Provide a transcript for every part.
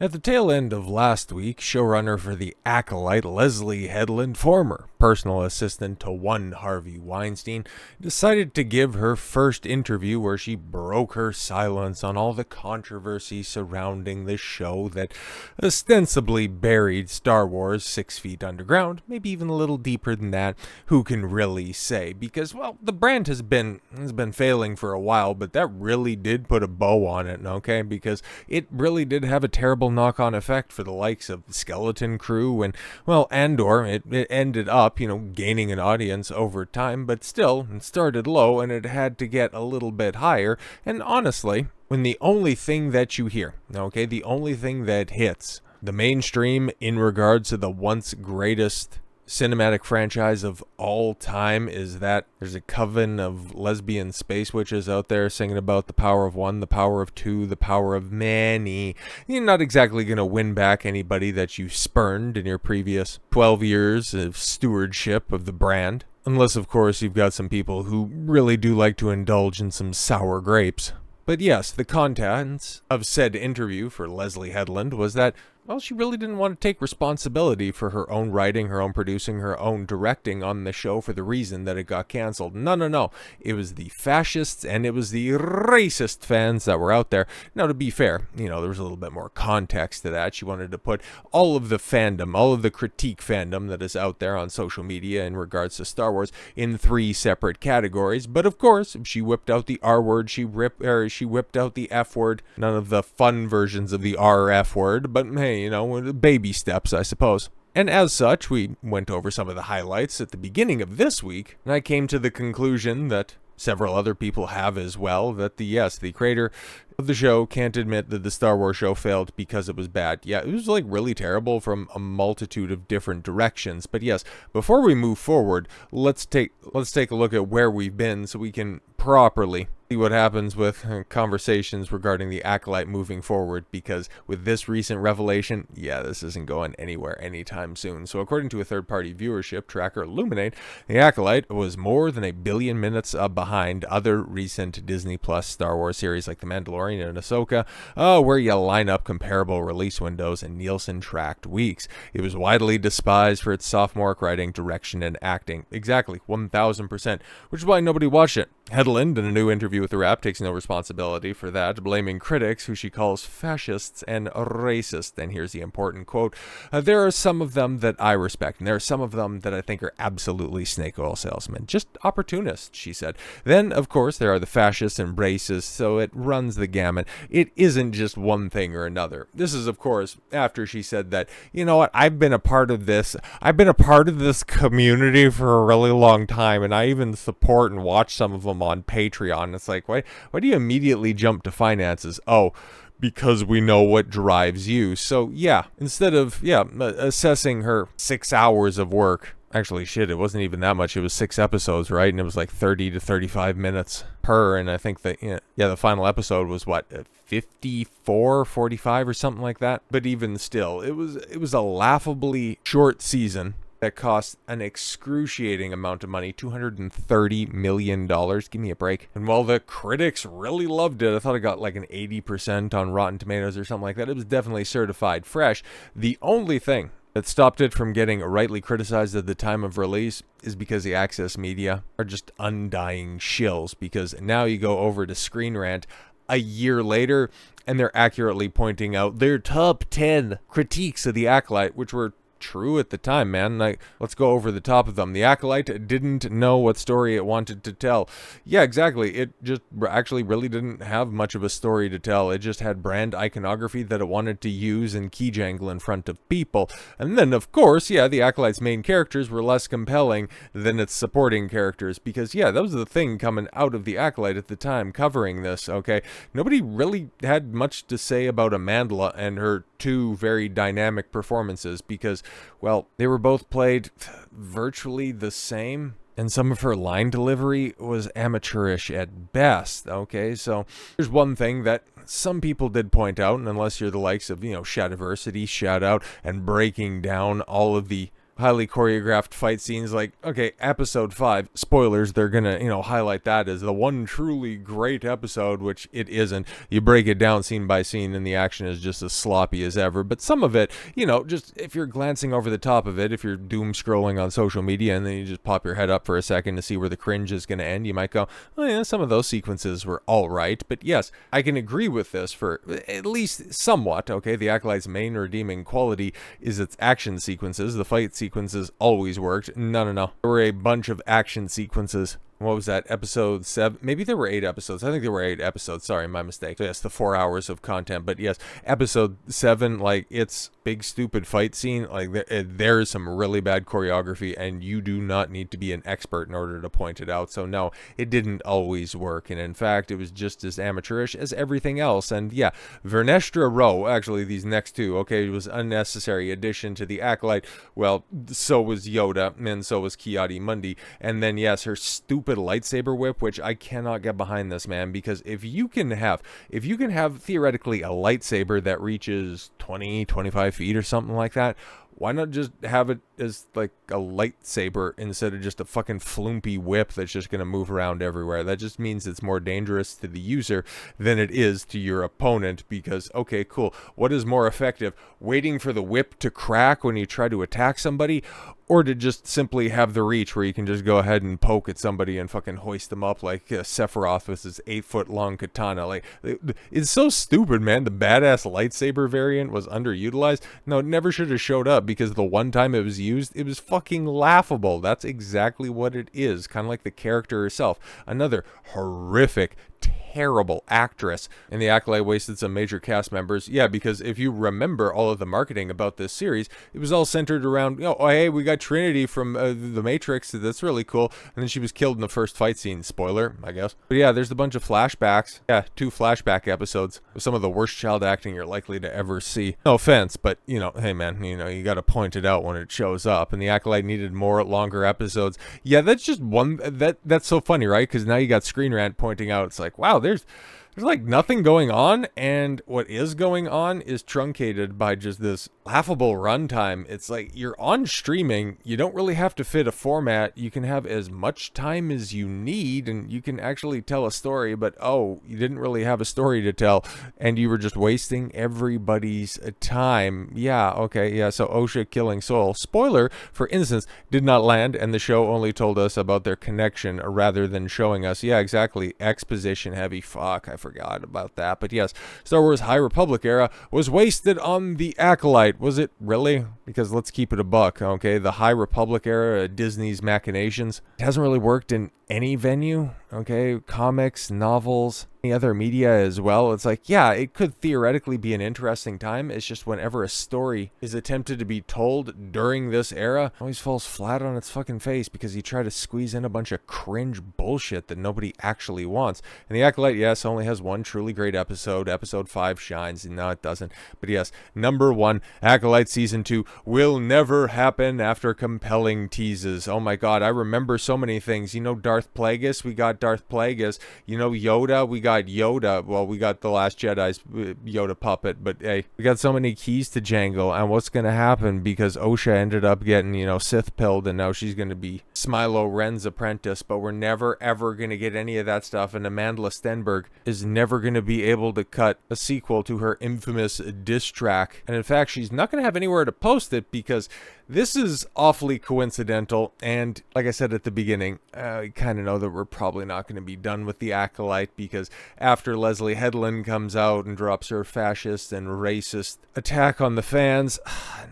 At the tail end of last week, showrunner for the Acolyte, Leslye Headland, former personal assistant to one Harvey Weinstein, decided to give her first interview where she broke her silence on all the controversy surrounding the show that ostensibly buried Star Wars 6 feet underground, maybe even a little deeper than that. Who can really say? Because, well, the brand has been failing for a while, but that really did put a bow on it, okay? Because it really did have a terrible knock-on effect for the likes of the Skeleton Crew and, well, Andor. It ended up, gaining an audience over time, but still, it started low and it had to get a little bit higher. And honestly, when the only thing that you hear, okay, the only thing that hits the mainstream in regards to the once greatest cinematic franchise of all time is that there's a coven of lesbian space witches out there singing about the power of one, the power of two, the power of many. You're not exactly going to win back anybody that you spurned in your previous 12 years of stewardship of the brand. Unless, of course, you've got some people who really do like to indulge in some sour grapes. But yes, the contents of said interview for Leslye Headland was that, well, she really didn't want to take responsibility for her own writing, her own producing, her own directing on the show for the reason that it got canceled. No. It was the fascists and it was the racist fans that were out there. Now, to be fair, there was a little bit more context to that. She wanted to put all of the fandom, all of the critique fandom that is out there on social media in regards to Star Wars in 3 separate categories. But of course, she whipped out the R word, she whipped out the F word, none of the fun versions of the RF word, but hey, baby steps, I suppose. And as such, we went over some of the highlights at the beginning of this week, and I came to the conclusion that several other people have as well, that the creator of the show can't admit that the Star Wars show failed because it was bad. Yeah, it was really terrible from a multitude of different directions. But yes, before we move forward, let's take a look at where we've been so we can properly see what happens with conversations regarding the Acolyte moving forward, because with this recent revelation, this isn't going anywhere anytime soon. So according to a third-party viewership tracker, Illuminate, the Acolyte was more than 1 billion minutes behind other recent Disney Plus Star Wars series like The Mandalorian and Ahsoka, where you line up comparable release windows and Nielsen-tracked weeks. It was widely despised for its sophomoric writing, direction, and acting. Exactly, 1,000%, which is why nobody watched it. Headland, in a new interview with The Wrap, takes no responsibility for that, blaming critics who she calls fascists and racist. And here's the important quote. There are some of them that I respect, and there are some of them that I think are absolutely snake oil salesmen. Just opportunists, she said. Then, of course, there are the fascists and racists, so it runs the gamut. It isn't just one thing or another. This is, of course, after she said that, I've been a part of this community for a really long time, and I even support and watch some of them on Patreon. It's like, why do you immediately jump to finances? Oh, because we know what drives you. So instead of assessing her 6 hours of work, actually shit, it wasn't even that much. It was 6 episodes, right? And it was like 30 to 35 minutes per, and I think that the final episode was 54, 45 or something like that. But even still, it was a laughably short season that cost an excruciating amount of money, $230 million. Give me a break. And while the critics really loved it, I thought it got like an 80% on Rotten Tomatoes or something like that. It was definitely certified fresh. The only thing that stopped it from getting rightly criticized at the time of release is because the Access media are just undying shills, because now you go over to Screen Rant a year later and they're accurately pointing out their top 10 critiques of the Acolyte, which were true at the time, man. Let's go over the top of them. The Acolyte didn't know what story it wanted to tell. Yeah, exactly. It just actually really didn't have much of a story to tell. It just had brand iconography that it wanted to use and key jangle in front of people. And then, of course, the Acolyte's main characters were less compelling than its supporting characters, because, that was the thing coming out of the Acolyte at the time covering this, okay? Nobody really had much to say about Amandla and her 2 very dynamic performances, because, well, they were both played virtually the same, and some of her line delivery was amateurish at best, okay? So there's one thing that some people did point out, and unless you're the likes of, Shadiversity, shout out, and breaking down all of the highly choreographed fight scenes. Like, okay, episode 5, spoilers, they're gonna, highlight that as the one truly great episode, which it isn't. You break it down scene by scene and the action is just as sloppy as ever. But some of it, just if you're glancing over the top of it, if you're doom scrolling on social media and then you just pop your head up for a second to see where the cringe is gonna end, you might go, oh yeah, some of those sequences were alright. But yes, I can agree with this for at least somewhat. Okay, the Acolyte's main redeeming quality is its action sequences. The fight sequences always worked. No. There were a bunch of action sequences. What was that? Episode 7? Maybe there were 8 episodes. I think there were 8 episodes. Sorry, my mistake. So yes, the 4 hours of content. But yes, episode 7, like, it's big stupid fight scene. Like, there is some really bad choreography, and you do not need to be an expert in order to point it out. So no, it didn't always work. And in fact, it was just as amateurish as everything else. And yeah, Vernestra Rowe, actually these next 2, okay, it was unnecessary addition to the Acolyte. Well, so was Yoda, and so was Ki-Adi-Mundi. And then yes, her stupid lightsaber whip, which I cannot get behind this, man, because if you can have theoretically a lightsaber that reaches 20-25 feet or something like that, why not just have it as like a lightsaber instead of just a fucking flumpy whip that's just going to move around everywhere? That just means it's more dangerous to the user than it is to your opponent, because, okay, cool, what is more effective? Waiting for the whip to crack when you try to attack somebody, or to just simply have the reach where you can just go ahead and poke at somebody and fucking hoist them up like Sephiroth with his 8-foot-long katana? Like, it's so stupid, man. The badass lightsaber variant was underutilized. No, it never should have showed up, because the one time it was used, it was fucking laughable. That's exactly what it is. Kind of like the character herself. Another horrific, terrible actress. And the Acolyte wasted some major cast members. Yeah, because if you remember all of the marketing about this series, it was all centered around, oh, hey, we got Trinity from The Matrix. That's really cool. And then she was killed in the first fight scene. Spoiler, I guess. But yeah, there's a bunch of flashbacks. Yeah, 2 flashback episodes with some of the worst child acting you're likely to ever see. No offense, but, hey, man, you got to point it out when it shows up. And the Acolyte needed more longer episodes. Yeah, that's just one. That's so funny, right? Because now you got Screen Rant pointing out, it's like, wow, there's like nothing going on, and what is going on is truncated by just this laughable runtime. It's like you're on streaming, you don't really have to fit a format, you can have as much time as you need, and you can actually tell a story, but oh, you didn't really have a story to tell, and you were just wasting everybody's time. Yeah, okay, yeah, so Osha killing Soul, spoiler, for instance, did not land, and the show only told us about their connection rather than showing us, yeah, exactly, exposition heavy. Fuck, I forgot about that. But yes, Star Wars High Republic era was wasted on the Acolyte. Was it really? Because let's keep it a buck, okay? The High Republic era, Disney's machinations, it hasn't really worked in any venue, okay? Comics, novels, any other media as well. It's like, yeah, it could theoretically be an interesting time. It's just whenever a story is attempted to be told during this era, it always falls flat on its fucking face, because you try to squeeze in a bunch of cringe bullshit that nobody actually wants. And the Acolyte, yes, only has one truly great episode. Episode 5 shines. No, it doesn't. But yes, number 1, Acolyte Season 2 will never happen after compelling teases. Oh my god, I remember so many things. Darth Plagueis, we got Darth Plagueis. Yoda, we got Yoda. Well, we got The Last Jedi's Yoda puppet, but hey, we got so many keys to Jango, and what's gonna happen, because Osha ended up getting, Sith pilled, and now she's gonna be Smilo Ren's apprentice, but we're never ever gonna get any of that stuff, and Amandla Stenberg is never gonna be able to cut a sequel to her infamous diss track, and in fact, she's not gonna have anywhere to post it, because this is awfully coincidental, and like I said at the beginning, I kind of know that we're probably not going to be done with the Acolyte, because after Leslye Headland comes out and drops her fascist and racist attack on the fans,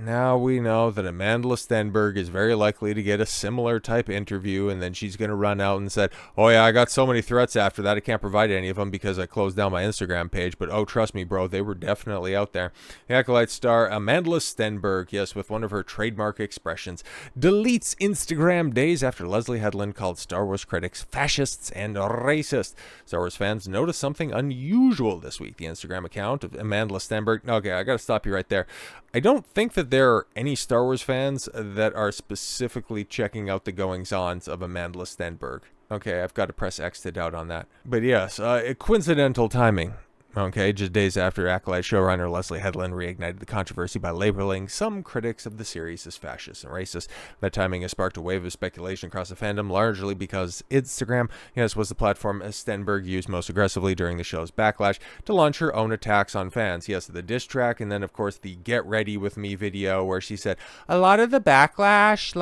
now we know that Amandla Stenberg is very likely to get a similar type interview, and then she's going to run out and say, oh yeah, I got so many threats after that, I can't provide any of them because I closed down my Instagram page, but oh, trust me, bro, they were definitely out there. The Acolyte star Amandla Stenberg, yes, with one of her trademark expressions, deletes Instagram days after Leslye Headland called Star Wars critics fascists and racist. Star Wars fans noticed something unusual this week. The Instagram account of Amandla Stenberg. Okay, I gotta stop you right there. I don't think that there are any Star Wars fans that are specifically checking out the goings-ons of Amandla Stenberg. Okay, I've got to press X to doubt on that. But yes, coincidental timing. Okay, just days after Acolyte showrunner Leslye Headland reignited the controversy by labeling some critics of the series as fascist and racist. That timing has sparked a wave of speculation across the fandom, largely because Instagram, yes, was the platform Stenberg used most aggressively during the show's backlash to launch her own attacks on fans. Yes, the diss track, and then of course the Get Ready With Me video where she said a lot of the backlash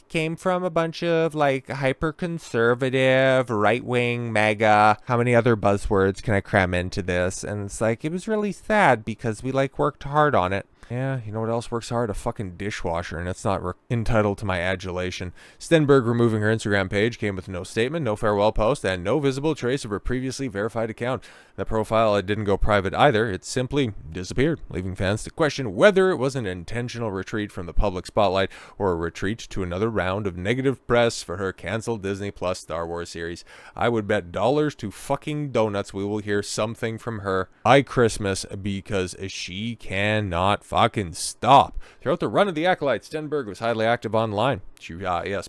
came from a bunch of hyper conservative, right wing, MAGA. How many other buzzwords can I cram into this? And it's it was really sad because we worked hard on it. Yeah, you know what else works hard? A fucking dishwasher, and it's not entitled to my adulation. Stenberg removing her Instagram page came with no statement, no farewell post, and no visible trace of her previously verified account. The profile, it didn't go private either. It simply disappeared, leaving fans to question whether it was an intentional retreat from the public spotlight or a retreat to another round of negative press for her canceled Disney Plus Star Wars series. I would bet dollars to fucking donuts we will hear something from her by Christmas because she cannot fucking stop. Throughout the run of the Acolyte, Stenberg was highly active online. She,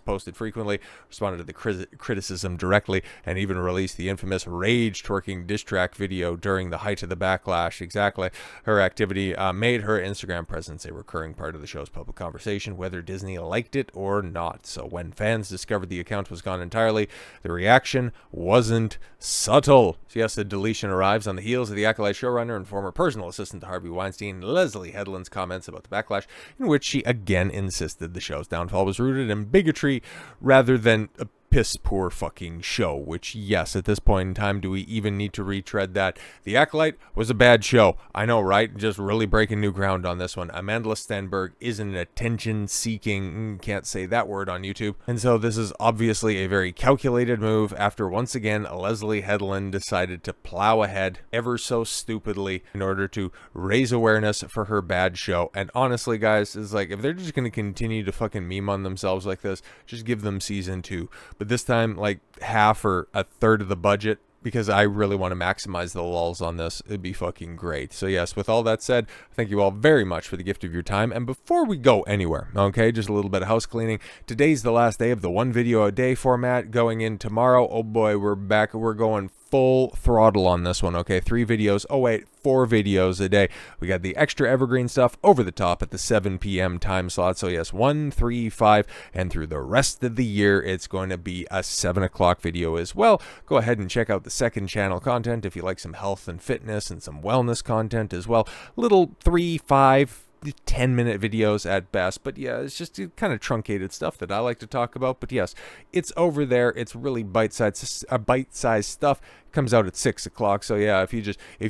posted frequently, responded to the criticism directly, and even released the infamous rage twerking diss track video during the height of the backlash. Exactly. Her activity made her Instagram presence a recurring part of the show's public conversation, whether Disney liked it or not. So when fans discovered the account was gone entirely, the reaction wasn't subtle. So yes, the deletion arrives on the heels of the Acolyte showrunner and former personal assistant to Harvey Weinstein, Leslye Headland's comments about the backlash, in which she again insisted the show's downfall was rooted in bigotry rather than a piss poor fucking show, which yes, at this point in time, do we even need to retread that? The Acolyte was a bad show. I know, right? Just really breaking new ground on this one. Amandla Stenberg is an attention-seeking, can't say that word on YouTube, and so this is obviously a very calculated move after once again Leslye Headland decided to plow ahead ever so stupidly in order to raise awareness for her bad show. And honestly, guys, it's if they're just going to continue to fucking meme on themselves like this, just give them season 2. But this time, half or a third of the budget, because I really want to maximize the lulls on this. It'd be fucking great. So yes, with all that said, thank you all very much for the gift of your time. And before we go anywhere, okay, just a little bit of house cleaning. Today's the last day of the 1 video a day format. Going in tomorrow, oh boy, we're back. We're going full throttle on this one, okay? 3 videos. Oh wait, 4 videos a day. We got the extra evergreen stuff over the top at the 7 p.m. time slot. So yes, 1, 3, 5, and through the rest of the year, it's going to be a 7 o'clock video as well. Go ahead and check out the second channel content if you like some health and fitness and some wellness content as well. Little 3, 5, 10-minute videos at best, but yeah, it's just kind of truncated stuff that I like to talk about. But yes, it's over there. It's really bite-sized stuff. Comes out at 6 o'clock. So yeah, if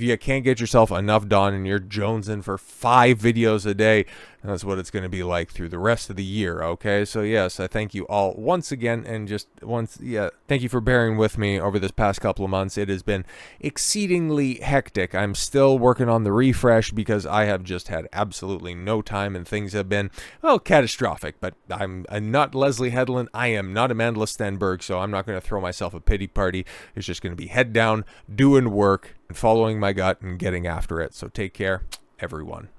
you can't get yourself enough done and you're jonesing for 5 videos a day, that's what it's going to be like through the rest of the year. Okay, so yes, I thank you all once again, and thank you for bearing with me over this past couple of months. It has been exceedingly hectic. I'm still working on the refresh because I have just had absolutely no time, and things have been, well, catastrophic. But I'm not Leslye Headland. I am not Amandla Stenberg, so I'm not going to throw myself a pity party. It's just going to be head down, doing work, and following my gut and getting after it. So take care, everyone.